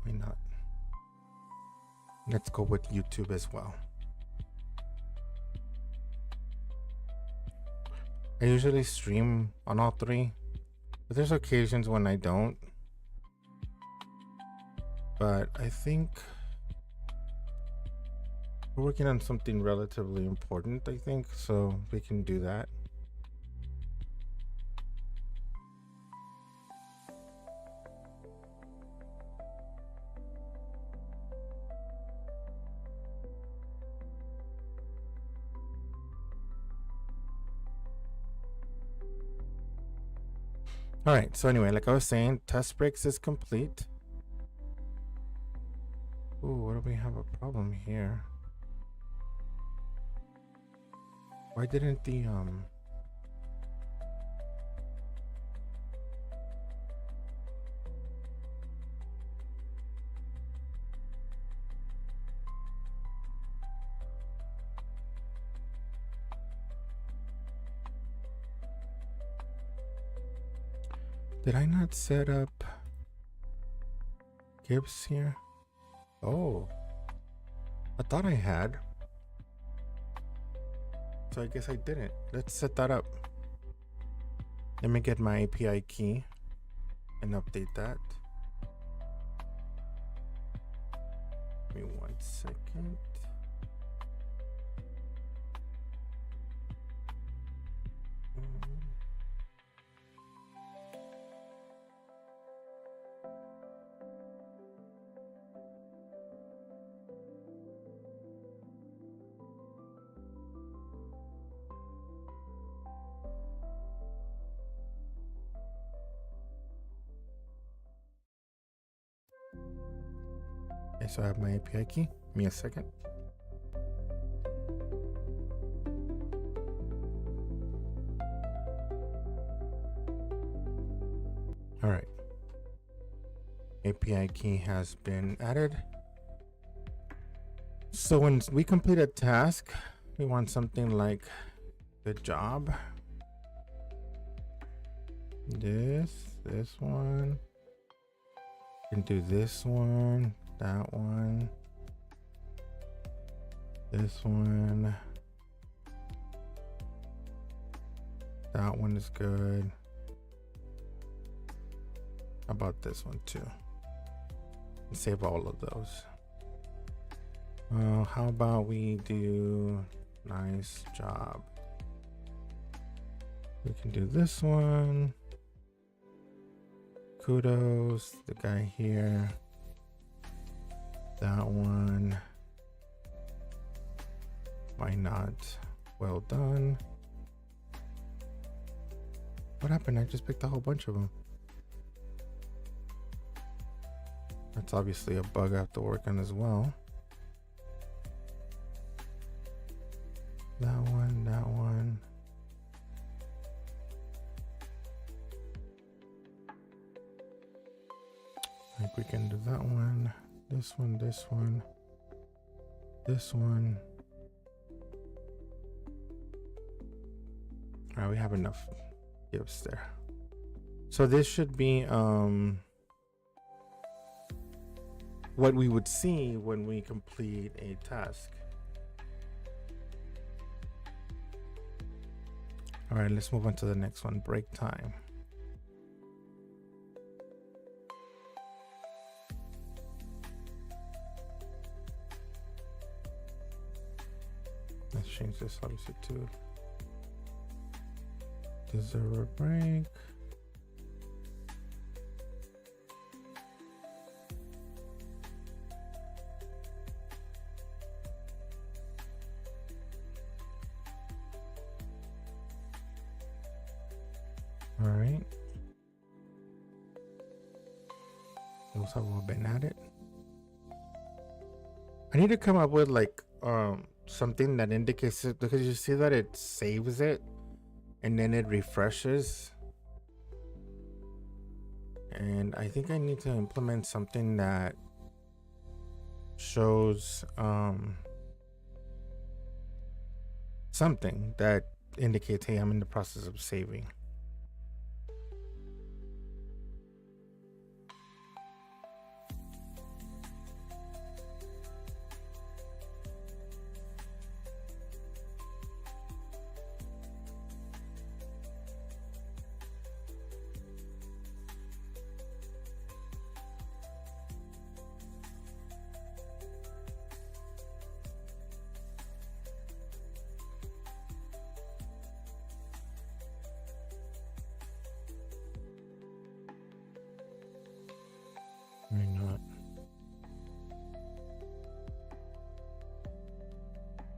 Why not? Let's go with YouTube as well. I usually stream on all three, but there's occasions when I don't. But I think we're working on something relatively important, I think, so we can do that. All right, so anyway, like I was saying, test breaks is complete. Ooh, what do we have a problem here? Why didn't the did I not set up Gibbs here? Oh, I thought I had. So I guess I didn't. Let's set that up. Let me get my API key and update that. Give me 1 second. Okay, so I have my API key. Give me a second. All right. API key has been added. So when we complete a task, we want something like the job. This one. We can do this one, that one, this one. That one is good. How about this one too? Save all of those. How about we do nice job? We can do this one. Kudos, the guy here. That one. Why not? Well done. What happened? I just picked a whole bunch of them. That's obviously a bug I have to work on as well. That one, that one. I think we can do that one, this one, this one, this one. All right, we have enough gifts there. So this should be what we would see when we complete a task. All right, let's move on to the next one, break time. Let's change this obviously to deserve a break. All right. Those have all been added. I need to come up with like something that indicates it, because you see that it saves it and then it refreshes. And I think I need to implement something that shows something that indicates, hey, I'm in the process of saving.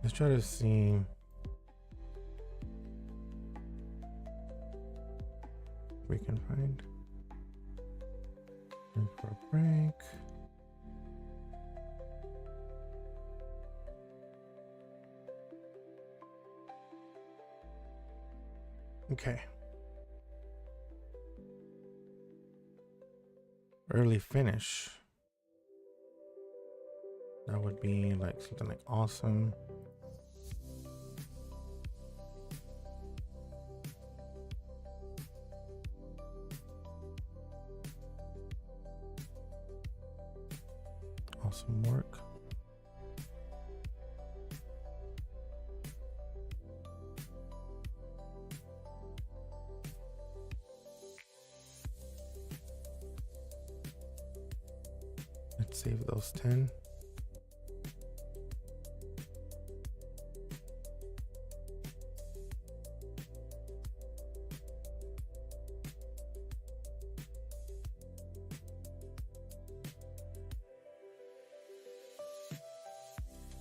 Let's try to see. We can find. Break for a break. Okay. Early finish. That would be like something like awesome. Awesome work. Let's save those 10.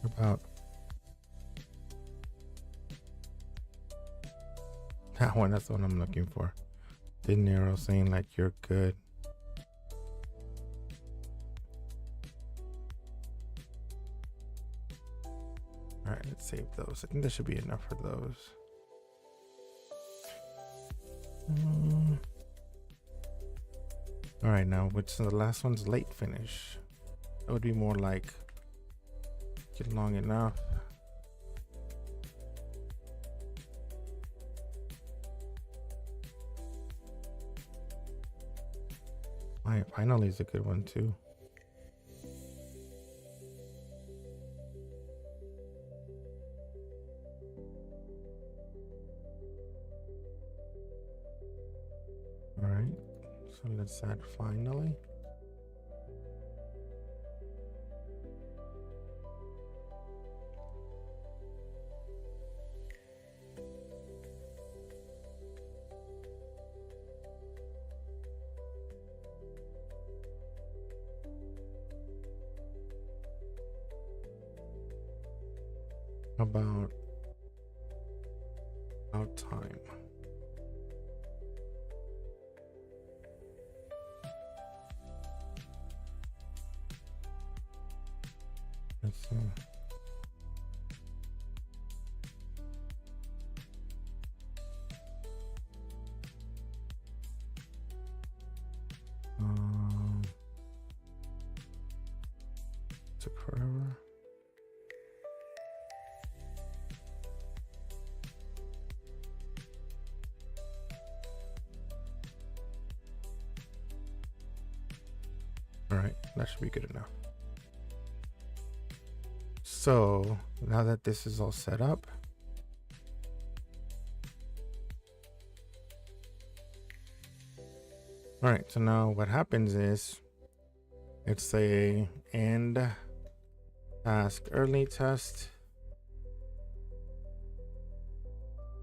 About that one, that's the one I'm looking for. Thin arrow saying like you're good. All right, let's save those. I think there should be enough for those. All right, now which the last one's late finish. That would be more like get long enough. Finally is a good one too. All right, so let's add finally. About time. Let's see. Took forever. All right, that should be good enough. So now that this is all set up, all right, so now what happens is it's a end task early test,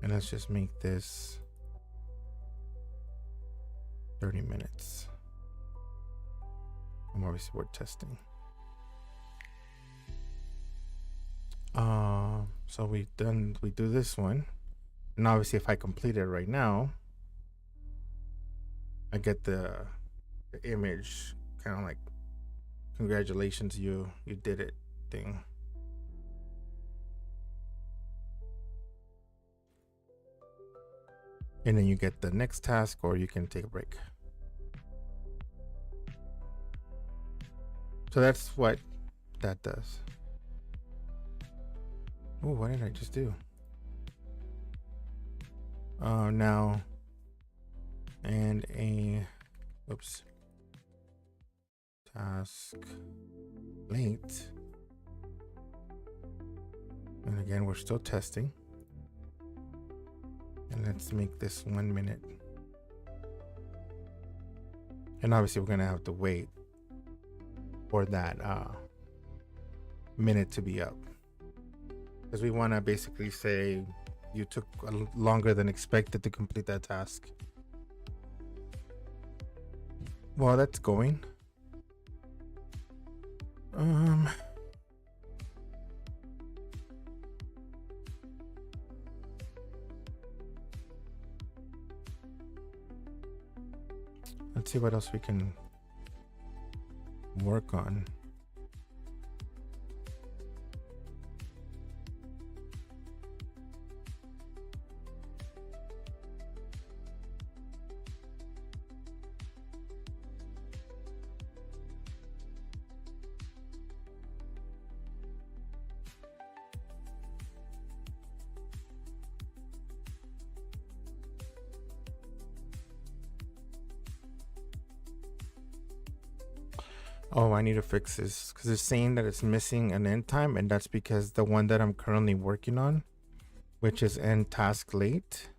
and let's just make this 30 minutes. Obviously we're testing. So we do this one, and obviously if I complete it right now, I get the image kind of like congratulations, you did it thing. And then you get the next task, or you can take a break. So that's what that does. Oh, what did I just do? Now, and oops, task late. And again, we're still testing. And let's make this 1 minute. And obviously we're gonna have to wait for that minute to be up, because we want to basically say you took longer than expected to complete that task. While that's going, see what else we can work on. Oh, I need to fix this because it's saying that it's missing an end time, and that's because the one that I'm currently working on, which is end task late.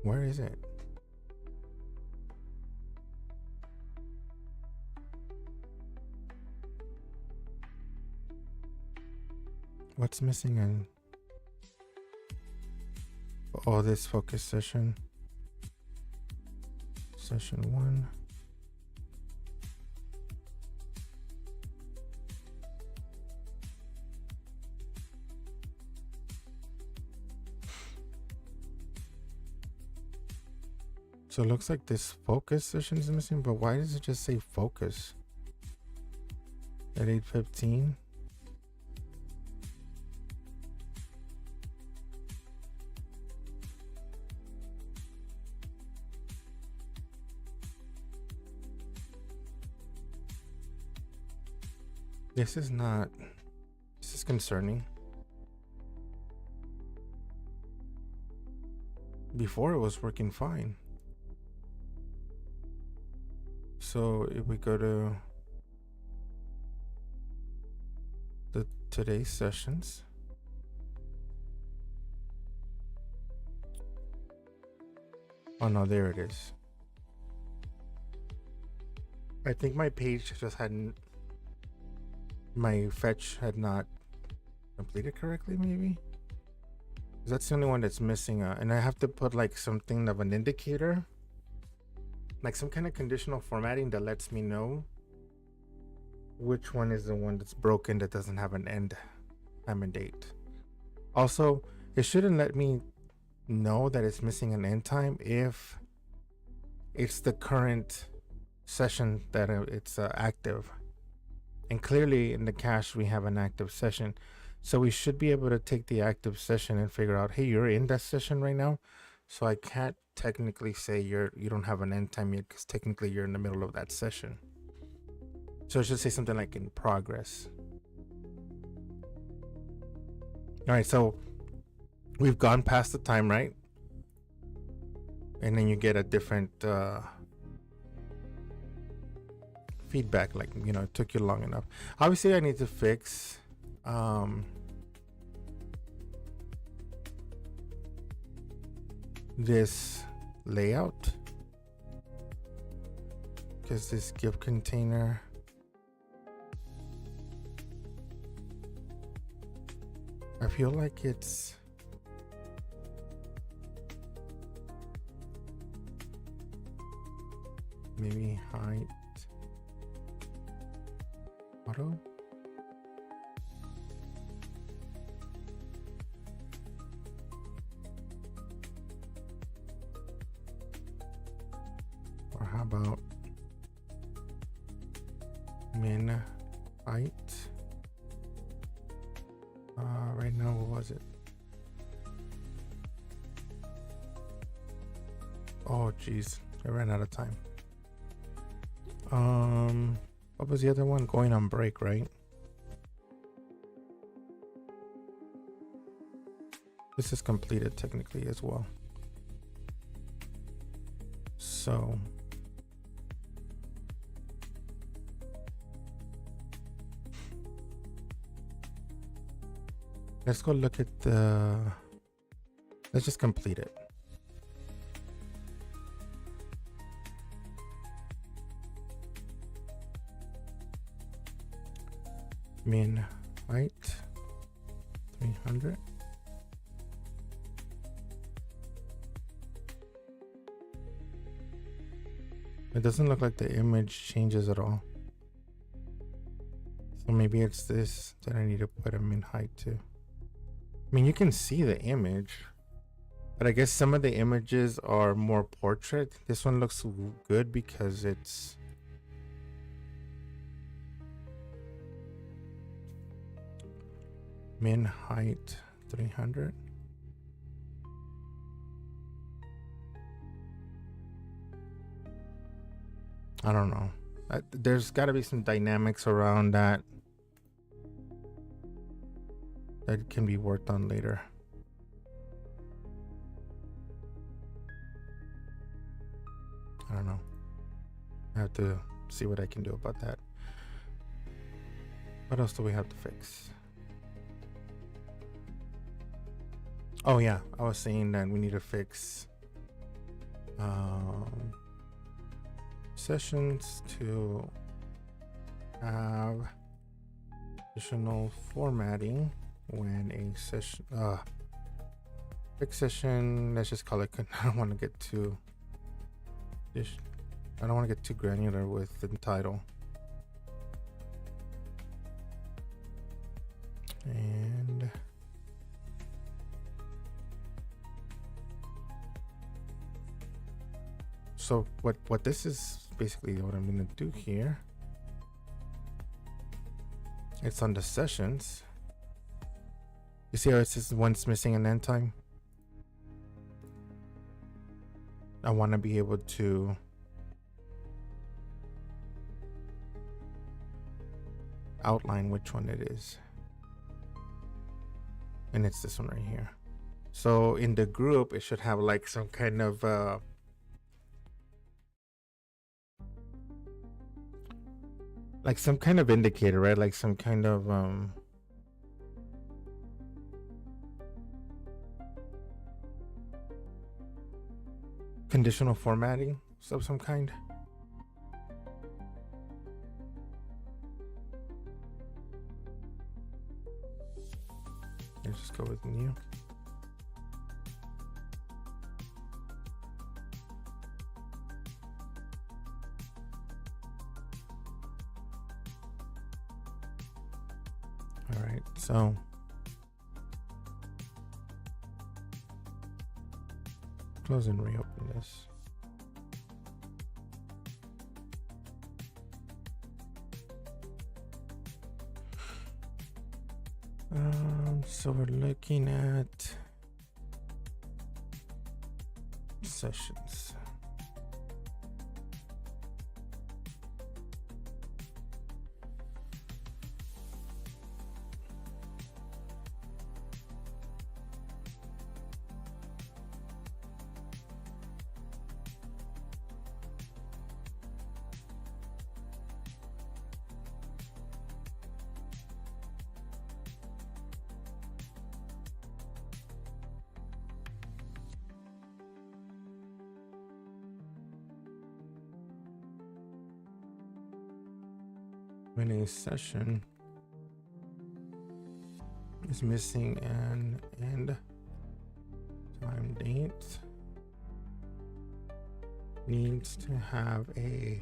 Where is it? What's missing in? Oh, this focus session. Session 1. So it looks like this focus session is missing, but why does it just say focus at 8:15? This is concerning. Before it was working fine. So if we go to the today's sessions, oh no, there it is. I think my page just hadn't, my fetch had not completed correctly, maybe. That's the only one that's missing, and I have to put like something of an indicator, like some kind of conditional formatting that lets me know which one is the one that's broken that doesn't have an end time and date. Also, it shouldn't let me know that it's missing an end time if it's the current session that it's active. And clearly in the cache we have an active session, so we should be able to take the active session and figure out, hey, you're in that session right now, so I can't technically say you don't have an end time yet because technically you're in the middle of that session. So it should say something like in progress. All right, so we've gone past the time, right? And then you get a different feedback, like, you know, it took you long enough. Obviously I need to fix this layout, because this gift container, I feel like it's maybe height auto. Or how about min height? Right now, what was it? Oh geez, I ran out of time. What was the other one? Going on break, right? This is completed technically as well. So let's go look at the, let's just complete it. Min height 300. It doesn't look like the image changes at all. So maybe it's this that I need to put a min height to. I mean, you can see the image, but I guess some of the images are more portrait. This one looks good because it's min height 300. I don't know. There's got to be some dynamics around that that can be worked on later. I don't know. I have to see what I can do about that. What else do we have to fix? Oh yeah, I was saying that we need to fix sessions to have additional formatting when a session fix session, let's just call it. I don't want to get too granular with the title. And so what this is basically what I'm going to do here. It's on the sessions. You see how it says once missing an end time? I want to be able to outline which one it is. And it's this one right here. So in the group, it should have like some kind of indicator, right? Like some kind of conditional formatting of some kind. Let's just go with new. All right, so close and reopen this. So we're looking at sessions. When a session is missing an end time date, needs to have an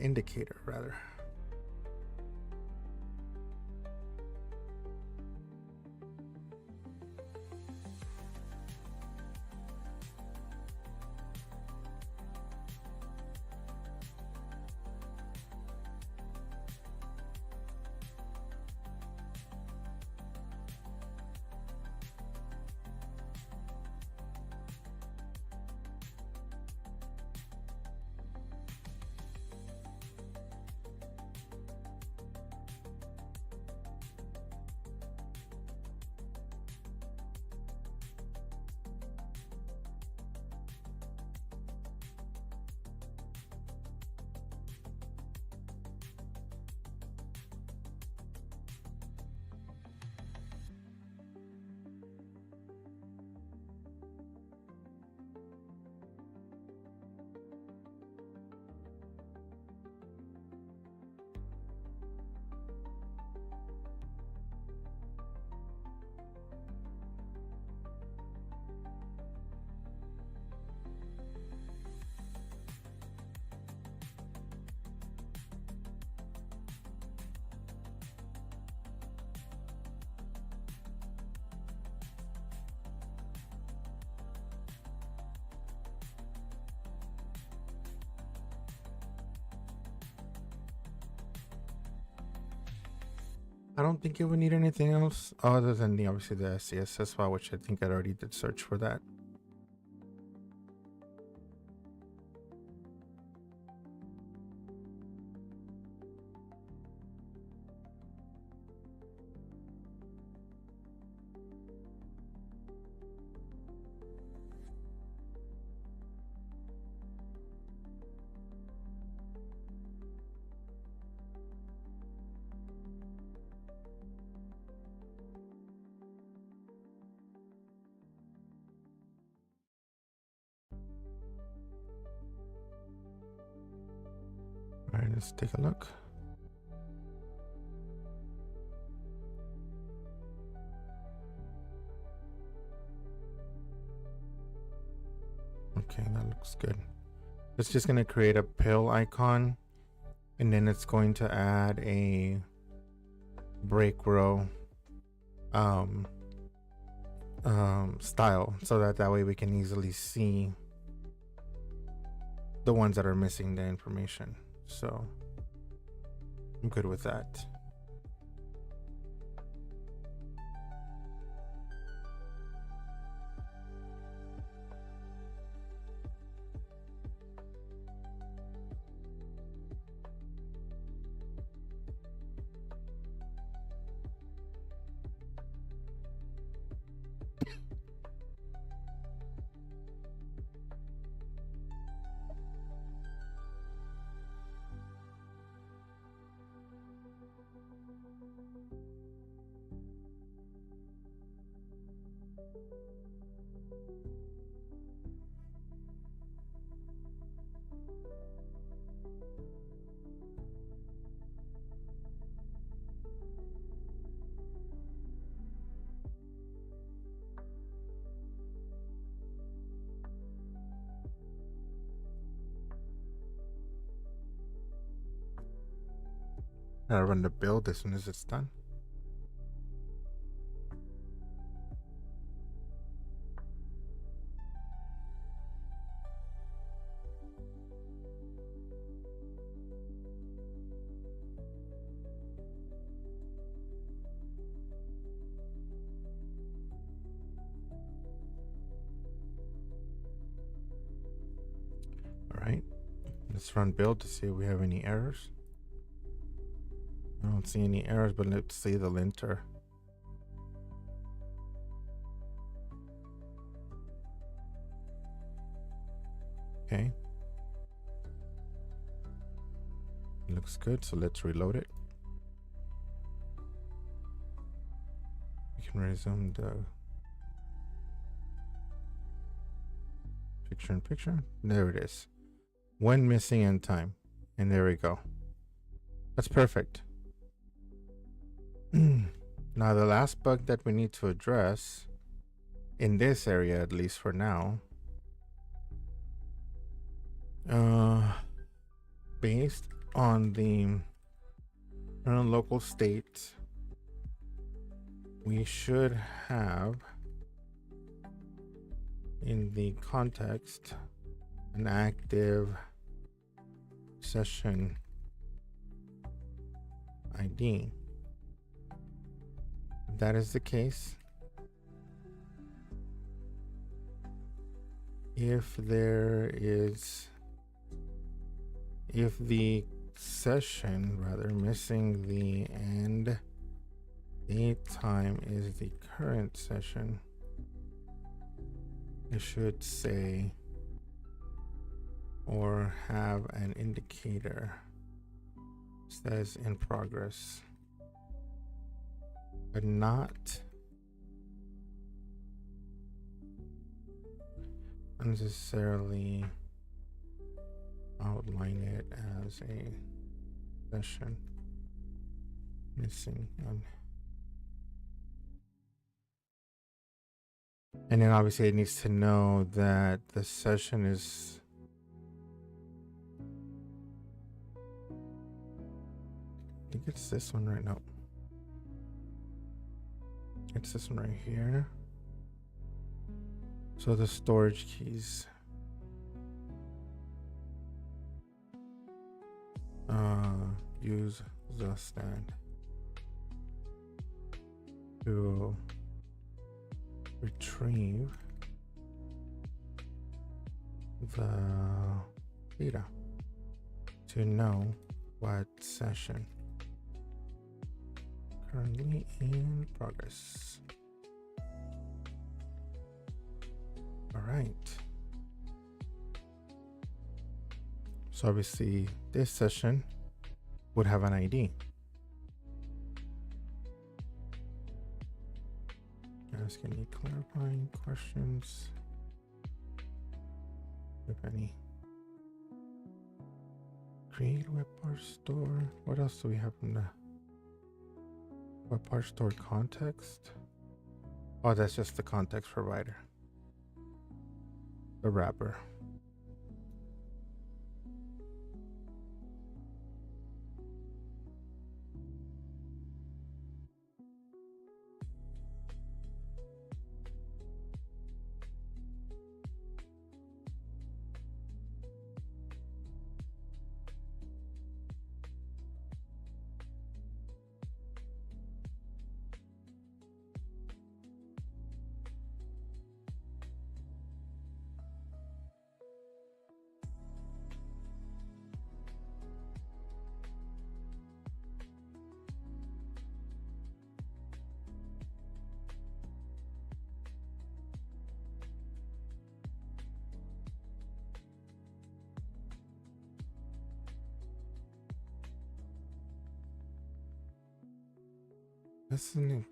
indicator rather. I don't think it would need anything else other than the obviously the CSS file, which I think I already did search for that. All right, let's take a look. Okay, that looks good. It's just going to create a pill icon, and then it's going to add a break row style, so that way we can easily see the ones that are missing the information. So I'm good with that. I'll run the build as soon as it's done. All right, let's run build to see if we have any errors. I don't see any errors, but let's see the linter. Okay. It looks good, so let's reload it. We can resume the picture-in-picture. There it is. One missing end time. And there we go. That's perfect. Now the last bug that we need to address, in this area at least for now, based on the local state, we should have in the context an active session ID. If that is the case, if the session missing the end date time is the current session, it should say or have an indicator says in progress, but not necessarily outline it as a session missing. And then obviously it needs to know that the session is I think it's this one right now. It's this one right here. So the storage keys. Use the stand. to retrieve the data to know what session currently in progress. All right. So obviously this session would have an ID. Ask any clarifying questions, if any. Create Webpart store. What else do we have from the Webpart store context? Oh, that's just the context provider. The wrapper.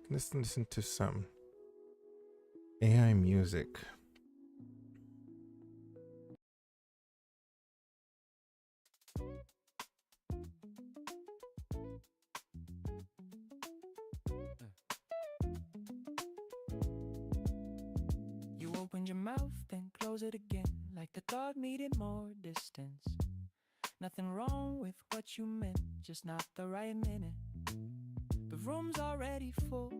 Let's listen to some AI music. You opened your mouth, then close it again, like the dog needed more distance. Nothing wrong with what you meant, just not the right minute. The room's already full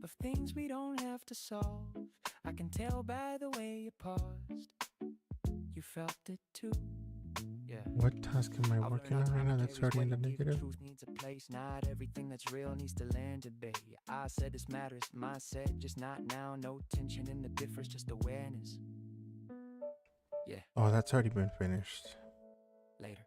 of things we don't have to solve. I can tell by the way you paused. You felt it too. Yeah. What task am I working on right now that's already in the negative? Truth needs a place. Not everything that's real needs to land a bay. I said this matters, mindset, just not now. No tension in the difference, just awareness. Yeah. Oh, that's already been finished. Later.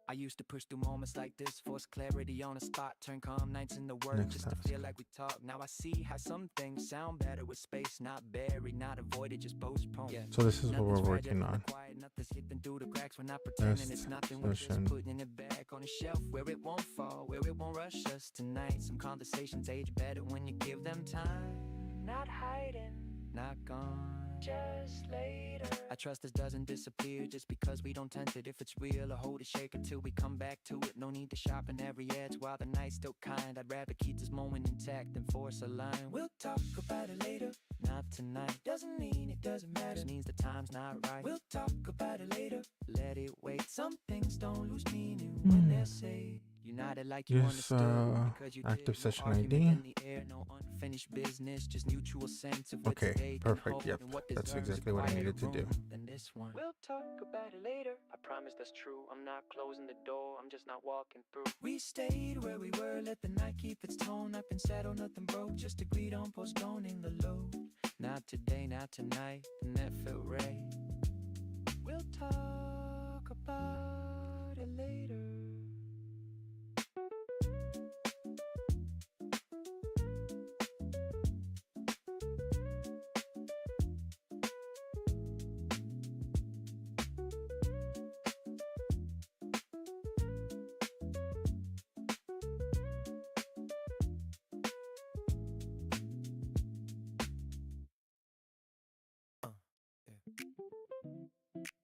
I used to push through moments like this, force clarity on the spot, turn calm nights into work just to feel like we talk. Now I see how some things sound better with space, not buried, not avoided, just postponed. Yeah. So this is what we're working on. Nothing's hidden through the cracks. We're not pretending it's nothing. We're just putting it back on the shelf where it won't fall, where it won't rush us tonight. Some conversations age better when you give them time. Not hiding, not gone, just later. I trust this doesn't disappear just because we don't tense it. If it's real, or hold it, shake it till we come back to it. No need to sharpen every edge while the night's still kind. I'd rather keep this moment intact than force a line. We'll talk about it later, not tonight. Doesn't mean it doesn't matter, just means the time's not right. We'll talk about it later, let it wait. Some things don't lose meaning when they're said. United like you understood because you active did. session No ID. in the air, no unfinished business, just mutual sense of Okay, today perfect. Yep, that's exactly what I needed to do. Than this one. We'll talk about it later. I promise that's true. I'm not closing the door, I'm just not walking through. We stayed where we were, let the night keep its tone up and settle. Nothing broke, just agreed on postponing the load. Not today, not tonight, and that felt right. We'll talk about it later.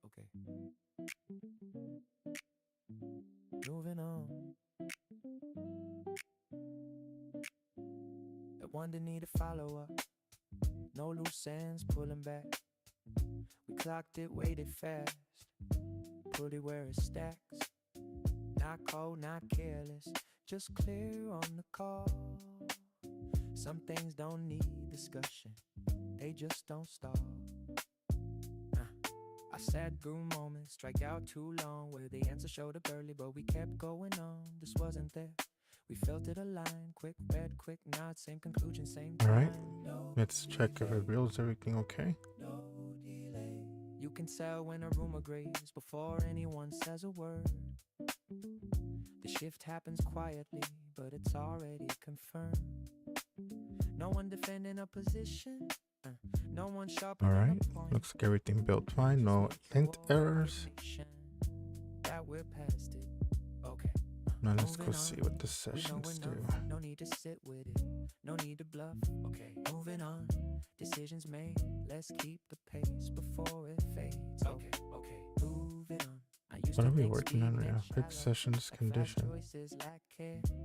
Okay. Moving on. That one didn't need a follow-up. No loose ends pulling back. We clocked it, waited fast. Put it where it stacks. Not cold, not careless, just clear on the call. Some things don't need discussion, they just don't stall. I sat through moments, strike out too long, where the answer showed up early, but we kept going on. This wasn't there. We filtered a line, quick read, quick nod, same conclusion, same All time. right, let's check if it reels everything okay. No delay. You can tell when a room agrees before anyone says a word. The shift happens quietly, but it's already confirmed. No one defending a position. No one sharper. All right, looks like everything built fine. No lint errors. That we're past it. Okay. Now let's go see what the sessions do. No need to sit with it. No need to bluff. Okay. Moving on. Decisions made. Let's keep the pace before it fades. Okay. Okay. Moving on. What are we working on right now? Fix sessions condition.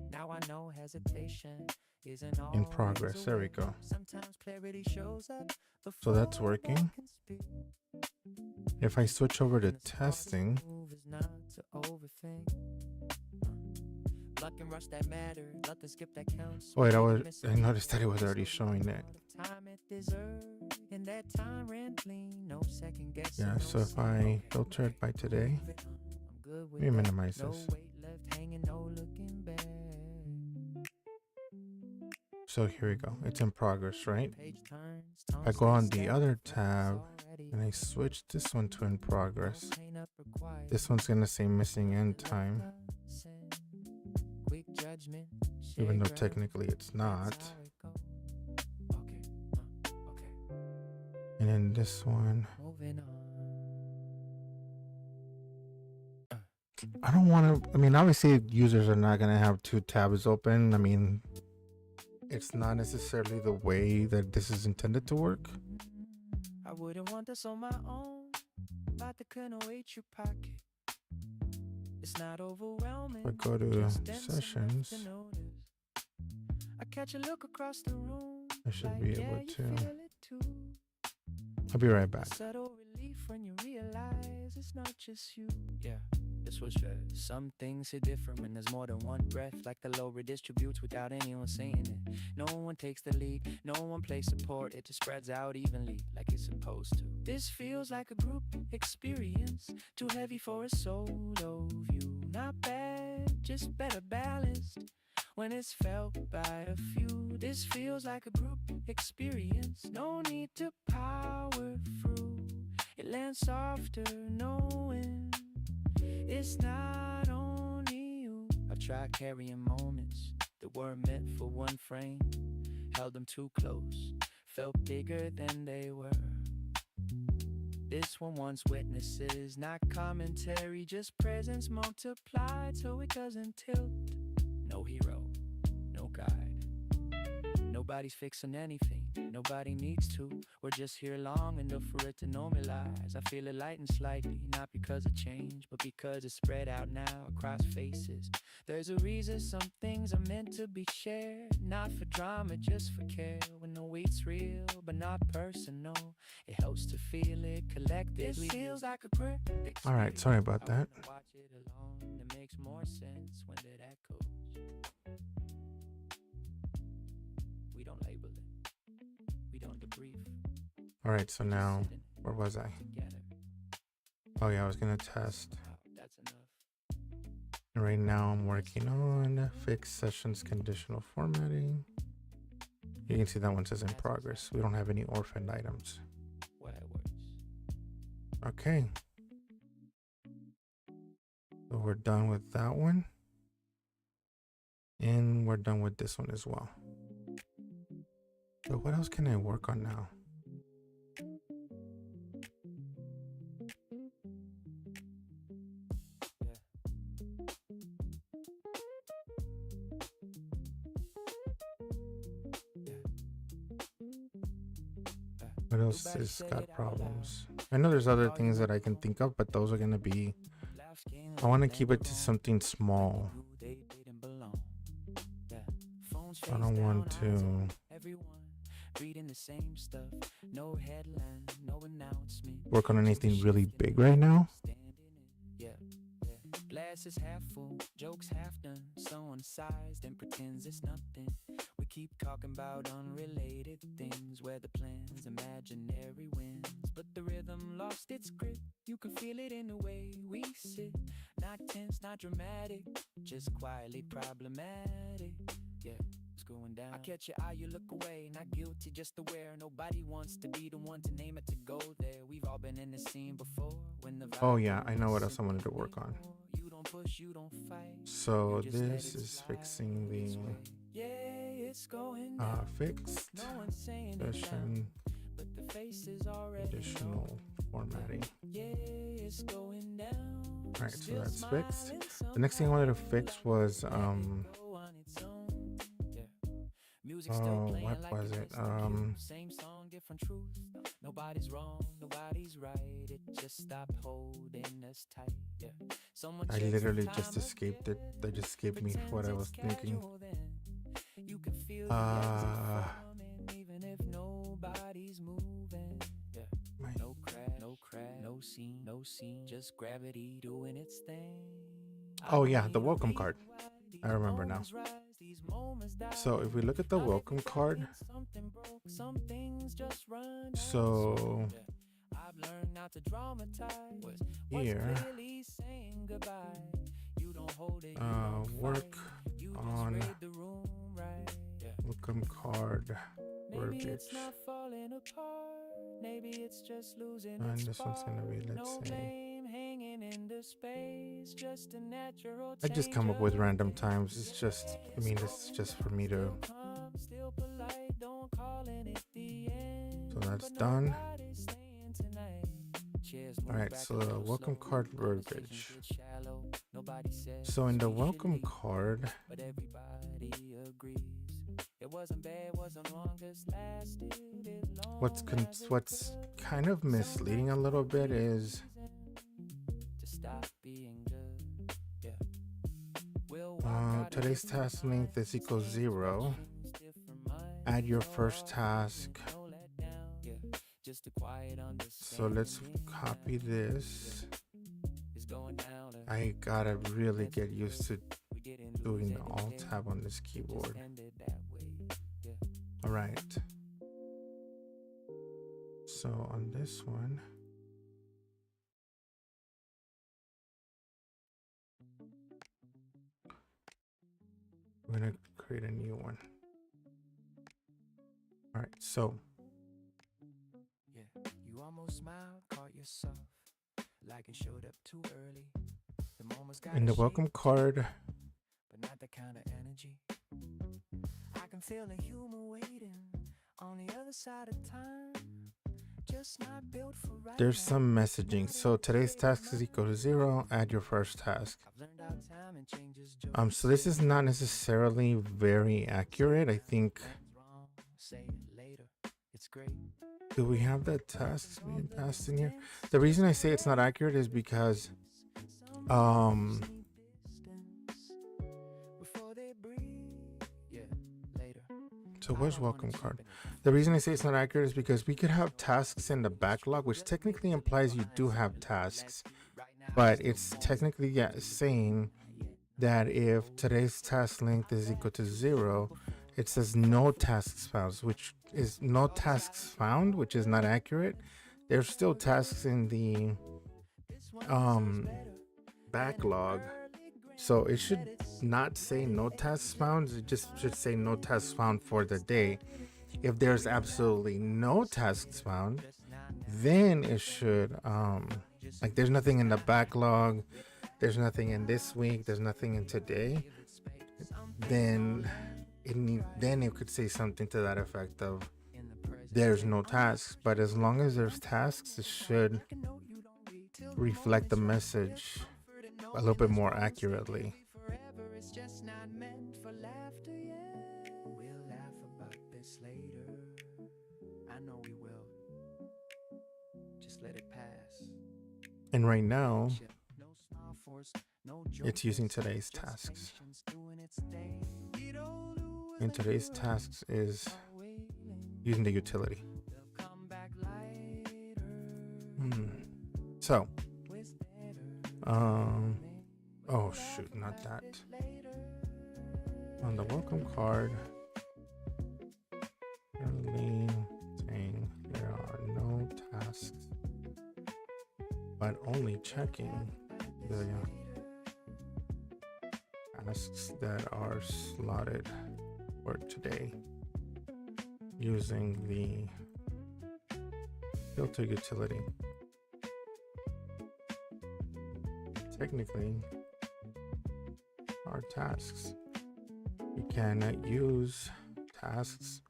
Now I know hesitation isn't In progress. There we go. Sometimes clarity shows up. So that's working. If I switch over to testing, wait, I noticed that it was already showing it. Yeah, so if I filter it by today, let me minimize this. So here we go. It's in progress, right? I go on the other tab and I switch this one to in progress. This one's gonna say missing end time, even though technically it's not. And then this one, I don't want to, I mean, obviously users are not gonna have two tabs open. I mean, it's not necessarily the way that this is intended to work. I wouldn't want this on my own, but the couldn't wait your pocket. It's not overwhelming. If I go to sessions, I catch a look across the room. I should be able to. I'll be right back. Subtle relief when you realize it's not just you. Yeah. This was fast. Some things hit different when there's more than one breath. Like the load redistributes without anyone saying it. No one takes the lead, no one plays support. It just spreads out evenly like it's supposed to. This feels like a group experience, too heavy for a solo view. Not bad, just better balanced when it's felt by a few. This feels like a group experience, no need to power through. It lands softer knowing it's not only you. I've tried carrying moments that weren't meant for one frame. Held them too close, felt bigger than they were. This one wants witnesses, not commentary, just presence multiplied so it doesn't tilt. No hero, no guide. Nobody's fixing anything, nobody needs to. We're just here long enough for it to normalize. I feel it lighten slightly, not because of change, but because it's spread out now across faces. There's a reason some things are meant to be shared, not for drama, just for care. When the weight's real, but not personal, it helps to feel it collectively. It feels like a prayer. All right, sorry about that. Watch it alone, it makes more sense when it echoes. We don't label it, we don't debrief. All right, so now, where was I? Oh yeah, I was gonna test. That's enough. And right now I'm working on fix sessions conditional formatting. You can see that one says in progress. We don't have any orphaned items. Okay. So we're done with that one. And we're done with this one as well. So what else can I work on now? What else has got problems? I know there's other things that I can think of, but those are going to be, I want to keep it to something small. I don't want to work on anything really big right now. Glass is half full, jokes half done, someone sighs and pretends it's nothing. We keep talking about unrelated things, where the plan's imaginary wins, but the rhythm lost its grip. You can feel it in the way we sit. Not tense, not dramatic, just quietly problematic. Yeah, it's going down. I catch your eye, you look away. Not guilty, just aware. Nobody wants to be the one to name it, to go there. We've all been in the scene before. When the Oh yeah, I know what else I wanted to work on. You don't push, you don't fight. So this is fixing the fixed session additional formatting. Alright, so that's fixed. The next thing I wanted to fix was what was it? Same song, different truth. Nobody's wrong, nobody's right. It just stopped holding us tight. Yeah. I literally just escaped it. That just escaped me what I was thinking. You can feel even if nobody's moving. Yeah. No crash, no scene, just gravity doing its thing. Oh yeah, the welcome card. I remember now. So if we look at the welcome card, so here, work on welcome card verbiage. And this one's gonna be, let's say, I just come up with random times. It's just, I mean, this is just for me to. So that's done. Alright, so welcome card verbiage. So in the welcome card, what's kind of misleading a little bit is today's task length is equal 0. Add your first task. So let's copy this. I gotta really get used to doing the Alt tab on this keyboard. All right. So on this one, we're gonna create a new one. All right, so you almost smiled, caught yourself like it showed up too early. The moment's got in the welcome card, but not the kind of energy. I can feel the humor waiting on the other side of time. Just not built for right there's some messaging. So today's task is equal to 0. Add your first task. So this is not necessarily very accurate. I think. Do we have the tasks being passed in here? The reason I say it's not accurate is because so where's welcome card? The reason I say it's not accurate is because we could have tasks in the backlog, which technically implies you do have tasks, but it's technically saying that if today's task length is equal to 0, it says no tasks found, which is no tasks found, which is not accurate. There's still tasks in the backlog, so it should not say no tasks found. It just should say no tasks found for the day. If there's absolutely no tasks found, then it should like there's nothing in the backlog, there's nothing in this week, there's nothing in today, then it could say something to that effect of there's no tasks. But as long as there's tasks, it should reflect the message a little bit more accurately. And right now, it's using today's tasks. And today's tasks is using the utility. So, oh shoot, not that. On the welcome card, currently saying there are no tasks, but only checking the tasks that are slotted for today using the filter utility. Technically, our tasks. We can use tasks,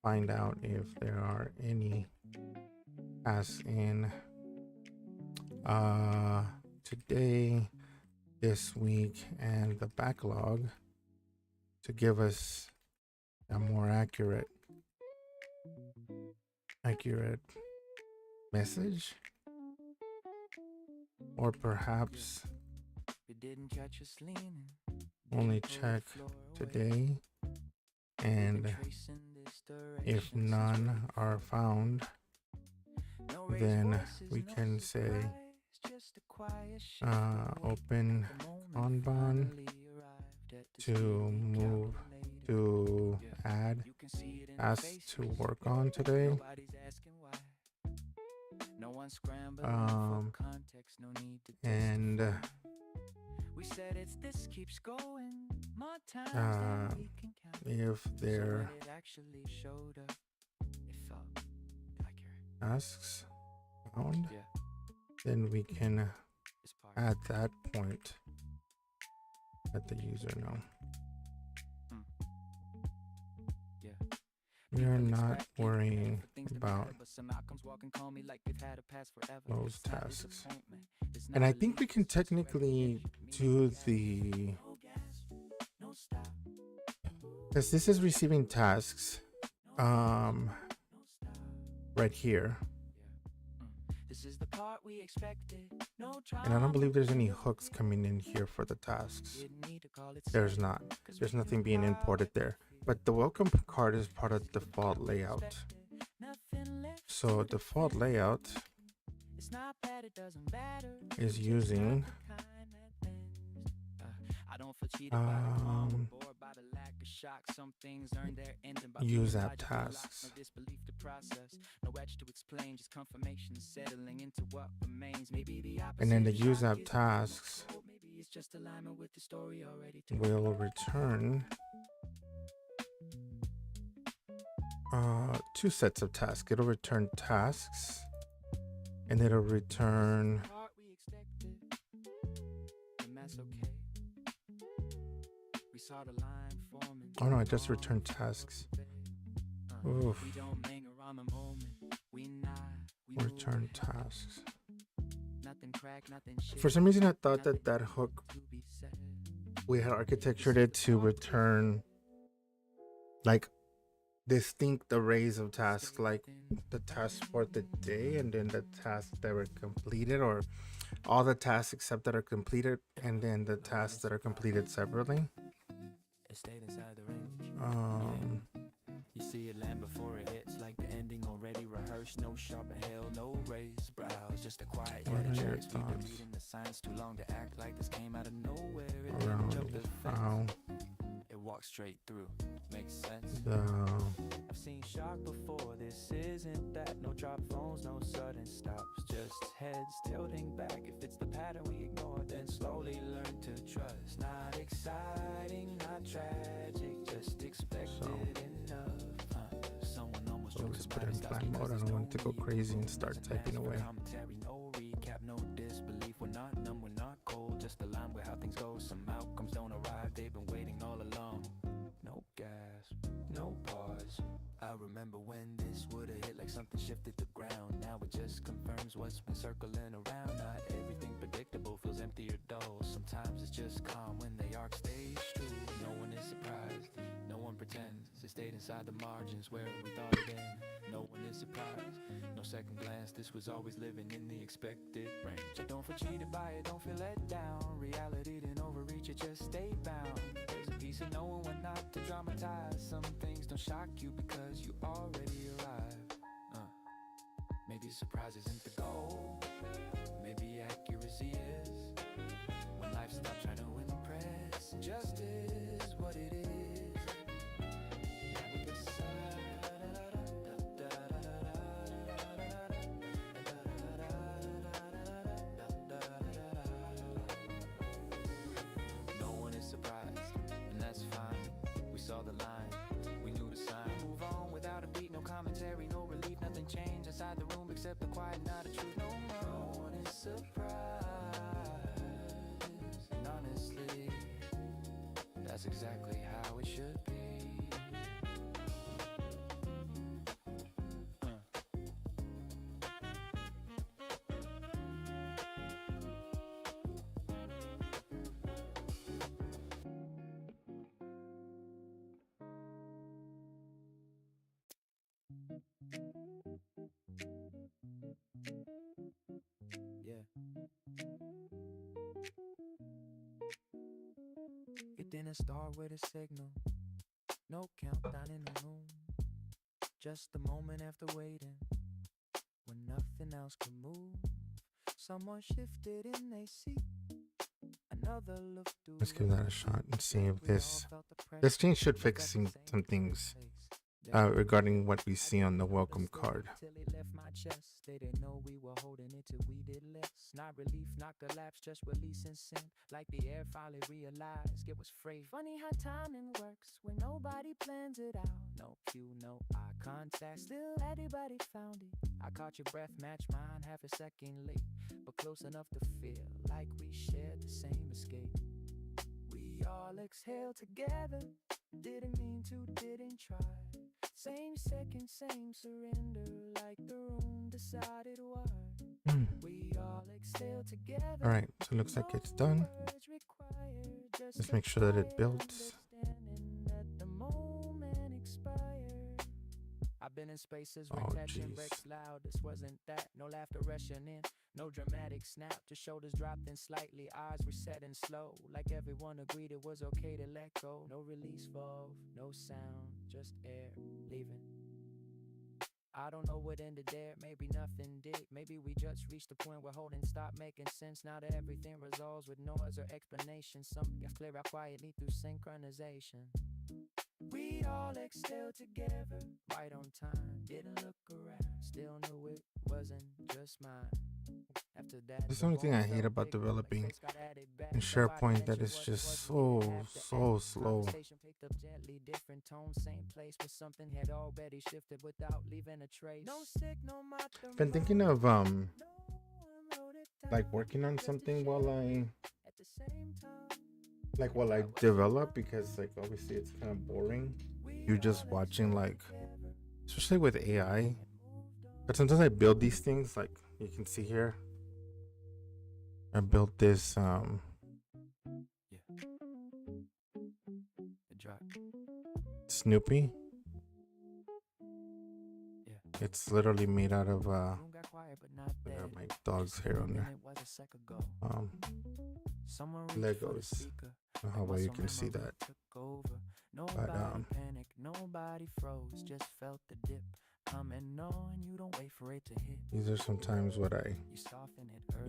find out if there are any tasks in today, this week, and the backlog to give us a more accurate message, or perhaps only check today, and if none are found, then we can say open Kanban to move to add tasks to work on today. And if there tasks found, then we can at that point let the user know. We are not worrying about those tasks. And I think we can technically do the, because this is receiving tasks right here. And I don't believe there's any hooks coming in here for the tasks. There's not. There's nothing being imported there. But the welcome card is part of the default layout. So default layout is using use app tasks. And then the use app tasks will return two sets of tasks. It'll return tasks, and it'll return oh no, I just returned tasks. Oof. Return tasks. For some reason I thought that hook, we had architectured it to return like distinct arrays of tasks, like the tasks for the day and then the tasks that were completed, or all the tasks except that are completed and then the tasks that are completed separately. You see it land before it hits, like the ending already rehearsed. No sharp inhale, no raised brows, just a quiet head. Reading the signs too long to act like this came out of nowhere. It didn't jump the fence. It walked straight through. Makes sense. I've seen shark before. This isn't that. No drop phones, no sudden stops. Just heads tilting back. If it's the pattern we ignore, then slowly learn to trust. Not exciting, not tragic, just expected enough. Someone almost jokes let's put it in flight mode. I don't want it to go crazy and start typing away. No recap, no disbelief. We're not numb, we're not cold. Just align with how things go. Some outcomes don't arrive. They've been waiting all along. No gas, no pause. I remember when this would've hit like something shifted the ground. Now it just confirms what's been circling around. Not everything predictable feels empty or dull. Sometimes it's just calm when the arc stays true. No one is surprised, no one pretends. It stayed inside the margins where we thought it in. No one is surprised, no second glance. This was always living in the expected range. I don't feel cheated by it, don't feel let down. Reality didn't overreach, it just stayed bound. There's a piece of knowing when not to dramatize. Some things don't shock you because you already arrived. Maybe surprise isn't the goal, maybe accuracy is. When life stops trying to impress, just is what it is. No one is surprised, accept the quiet, not a truth no more. No one is surprised, and honestly, that's exactly how it should be. Yeah. It didn't start with a signal, no countdown in the room. Just a moment after waiting, when nothing else could move. Someone shifted in their seat. Another look through. Let's give that a shot and see if this change should fix some things regarding what we see on the welcome card. Till it left my chest. They didn't know we were holding it till we did less. Not relief, not collapse, just releasing sin. Like the air finally realized it was free. Funny how timing works when nobody plans it out. No cue, no eye contact. Still everybody found it. I caught your breath, match mine half a second late, but close enough to feel like we shared the same escape. We all exhaled together. Didn't mean to, didn't try. Same second, same surrender, like the room decided why. We all exhale together. All right, so it looks like it's done. Let's make sure that it builds. I've been in spaces where tension breaks loud. This wasn't that. No laughter rushing in. No dramatic snap. Just shoulders dropped in slightly. Eyes reset and slow. Like everyone agreed it was okay to let go. No release valve. No sound. Just air leaving. I don't know what ended there. Maybe nothing did. Maybe we just reached the point where holding stopped making sense. Now that everything resolves with noise or explanation. Something got clear out quietly through synchronization. We all exhaled together, right on time. Didn't look around, still knew it wasn't just mine. After that, that's the only thing I hate about developing in SharePoint, that it's just so slow. Picked up gently, different tone, same place, but something had already shifted without leaving a trace. No signal, I've been thinking of like working on something while I develop, because like obviously it's kind of boring. You're just watching, like, especially with AI. But sometimes I build these things, like you can see here. I built this Snoopy. It's literally made out of I got my dog's hair on there. Legos. How well you can see that. But nobody froze, just felt the dip coming on. You don't wait for it to hit. These are sometimes what I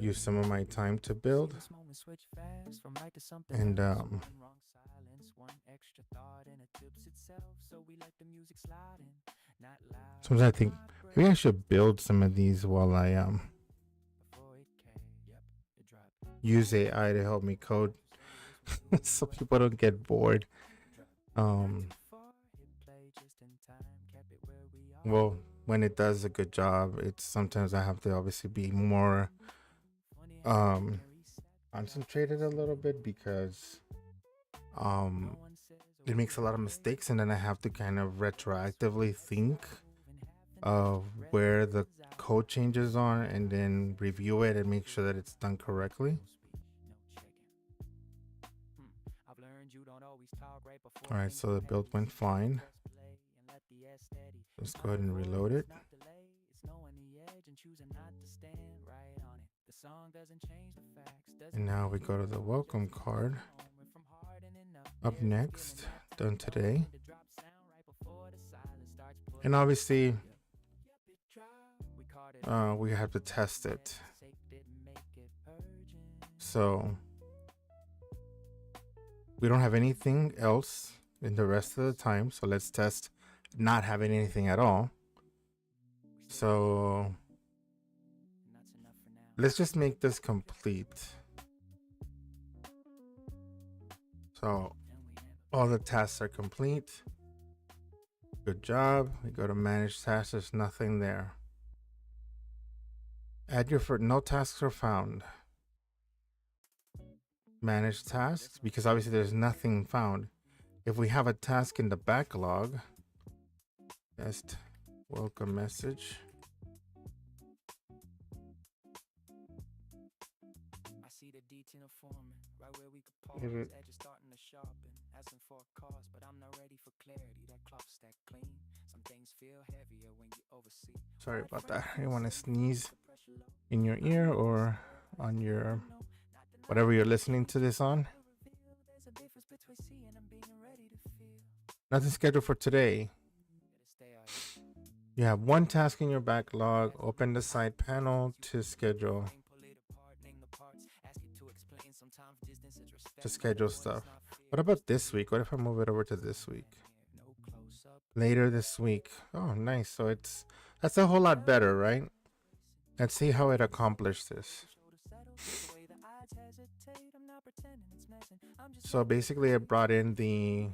use some of my time to build. And sometimes I think maybe I should build some of these while I use AI to help me code, so people don't get bored. Well, when it does a good job, it's sometimes I have to obviously be more concentrated a little bit, because it makes a lot of mistakes, and then I have to kind of retroactively think of where the code changes are and then review it and make sure that it's done correctly. All right, so the build went fine. Let's go ahead and reload it. And now we go to the welcome card. Up next, done today. And obviously, we have to test it. So we don't have anything else in the rest of the time. So let's test not having anything at all. So let's just make this complete. So all the tasks are complete. Good job. We go to manage tasks. There's nothing there. Add your for no tasks are found. Manage tasks, because obviously there's nothing found. If we have a task in the backlog, test welcome message. I see the D10 forming right where we could pause. Edges starting to sharpen, asking for a cause, but I'm not ready for clarity. That clock stack clean. Some things feel heavier when you oversee. Sorry about that. You want to sneeze in your ear or on your whatever you're listening to this on. Nothing scheduled for today. You have one task in your backlog. Open the side panel to schedule stuff. What about this week? What if I move it over to this week? Later this week. Oh, nice. So that's a whole lot better, right? Let's see how it accomplished this. So basically I brought in the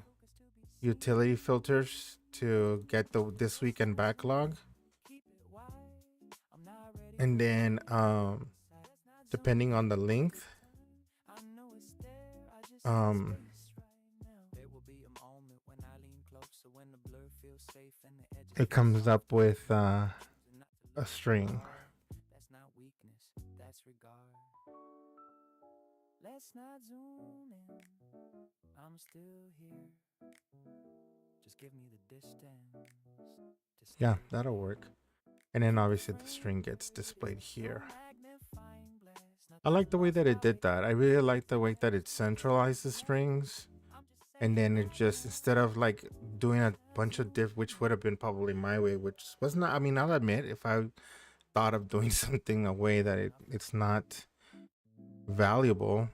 utility filters to get the this weekend backlog. And then depending on the length, it comes up with a string. That's not weakness, that's regard. Let's not zoom in. I'm still here. Just give me the distance. Yeah, that'll work. And then obviously the string gets displayed here. I like the way that it did that. I really like the way that it centralized the strings. And then it just, instead of like doing a bunch of which would have been probably my way, which was not, I mean, I'll admit, if I thought of doing something a way that it's not valuable,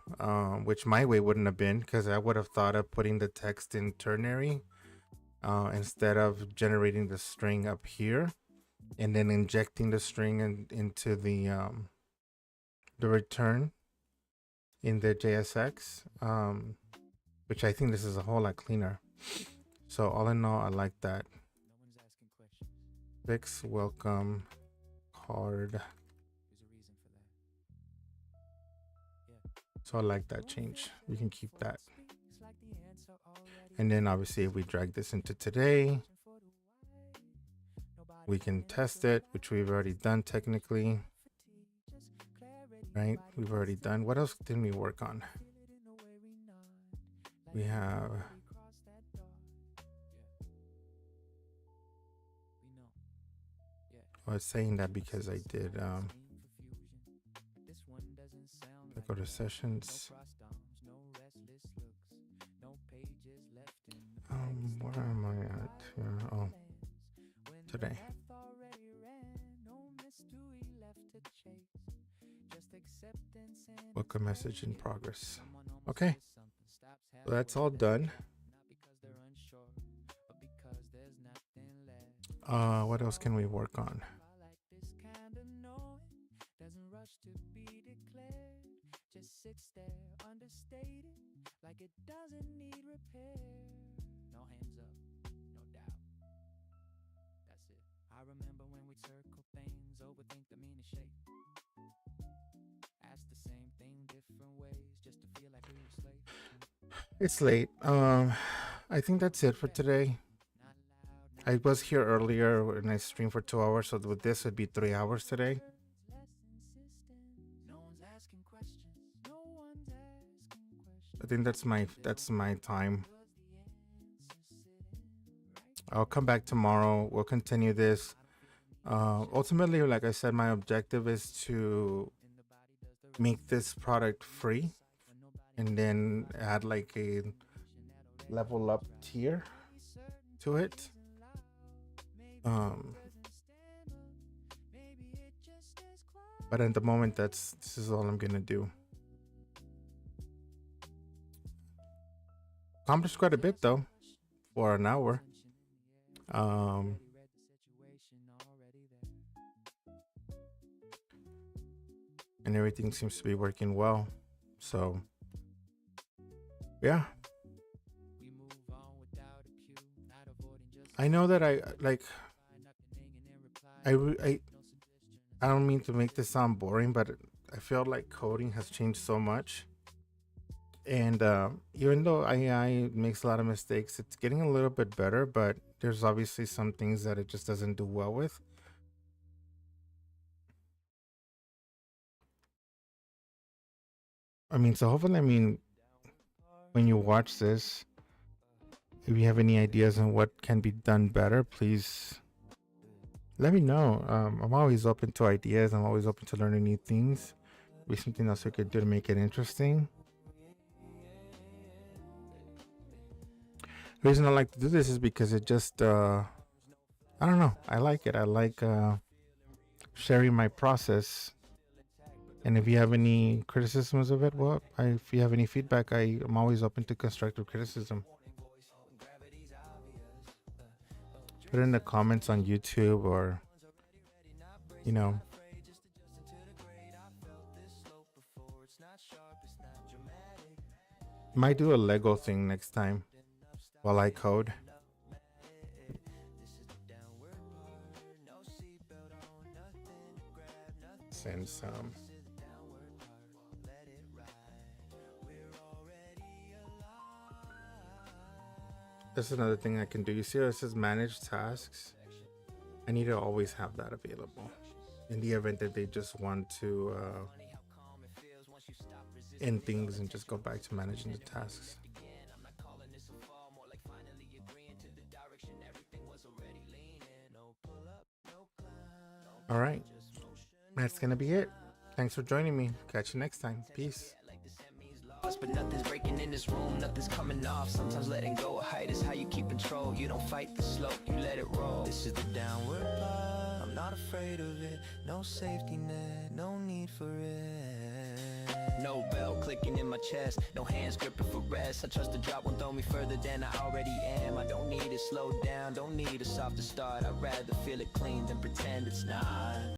which my way wouldn't have been, because I would have thought of putting the text in ternary instead of generating the string up here and then injecting the string into the return in the JSX, which I think this is a whole lot cleaner. So all in all, I like that. Fix welcome card. So I like that change. You can keep that. And then obviously if we drag this into today, we can test it, which we've already done technically. Right? We've already done. What else didn't we work on? We have I was saying that because I did I go to sessions. Where am I at here? Oh, today. Welcome message in progress. Okay, so that's all done. What else can we work on? Sits there understated, like it doesn't need repair. No hands up, no doubt. That's it. I remember when we'd circle things, overthink the meaning shape. Ask the same thing different ways, just to feel like we were slaves. It's late. I think that's it for today. I was here earlier and I streamed for 2 hours, so with this would be 3 hours today. I think that's my time. I'll come back tomorrow. We'll continue this. Ultimately, like I said, my objective is to make this product free and then add like a level up tier to it. But at the moment, this is all I'm gonna do. Accomplished quite a bit though for an hour. And everything seems to be working well. So yeah, I know that I I don't mean to make this sound boring, but I feel like coding has changed so much. And even though AI makes a lot of mistakes, it's getting a little bit better, but there's obviously some things that it just doesn't do well with. I mean, so hopefully, I mean, when you watch this, if you have any ideas on what can be done better, please let me know. I'm always open to ideas. I'm always open to learning new things. Maybe something else we could do to make it interesting. The reason I like to do this is because it just, I don't know. I like it. I like sharing my process. And if you have any criticisms of it, well, if you have any feedback, I'm always open to constructive criticism. Put it in the comments on YouTube, or, you know, might do a Lego thing next time while I code. Send some. This is another thing I can do. You see how it says manage tasks? I need to always have that available in the event that they just want to end things and just go back to managing the tasks. All right, that's gonna be it. Thanks for joining me. Catch you next time. Peace. But nothing's breaking in this room, nothing's coming off. Sometimes letting go of height is how you keep control. You don't fight the slope, you let it roll. This is the downward part, I'm not afraid of it. No safety net, no need for it. No bell clicking in my chest, no hands gripping for rest. I trust the drop won't throw me further than I already am. I don't need to slow down, don't need a softer start. I'd rather feel it clean than pretend it's not.